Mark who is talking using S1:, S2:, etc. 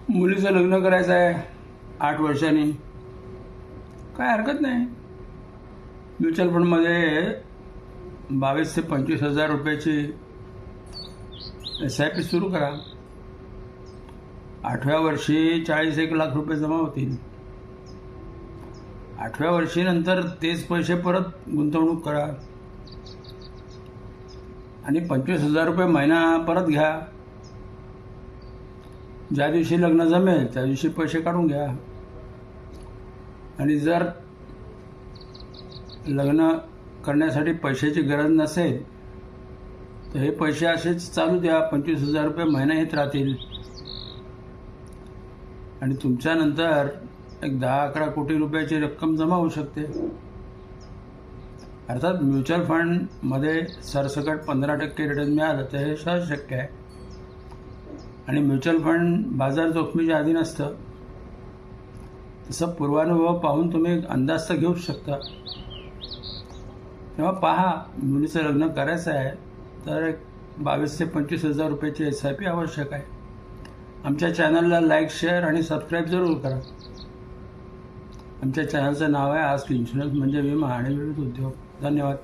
S1: मुलीचं लग्न करायचं आहे 8 वर्षांनी, काय हरकत नाही. म्युच्युअल फंडमध्ये 22 ते 25 हजार रुपयाची SIP सुरू करा. 8व्या वर्षी 41 लाख रुपये जमा होतील. 8व्या वर्षी नंतर तेच पैसे परत गुंतवणूक करा आणि 25,000 रुपये महिना परत घ्या. ज्या दिवशी लग्न जमेल त्या दिवशी पैसे काढून घ्या. आणि जर लग्न करण्यासाठी पैशाची गरज नसेल तर हे पैसे असेच चालू द्या. 25,000 रुपये महिना येत राहतील आणि तुमच्यानंतर एक 10-11 कोटी रुपयाची रक्कम जमा होऊ शकते. अर्थात म्युच्युअल फंडमध्ये सरसकट 15% रिटर्न मिळालं तर हे सहज शक्य आहे. आणि म्युच्युअल फंड बाजार जोखमीच्या अधीन असतं. तसं पूर्वानुभव पाहून तुम्ही अंदाज तर घेऊच शकता. तेव्हा पहा, मुलीचं लग्न करायचं आहे तर एक 22 ते 25 हजार रुपयाची SIP आवश्यक आहे. आमच्या चॅनलला लाईक, शेअर आणि सबस्क्राईब जरूर करा. आमच्या चॅनलचं नाव आहे आस्क इन्शुरन्स, म्हणजे विमा आणि विविध उद्योग. धन्यवाद.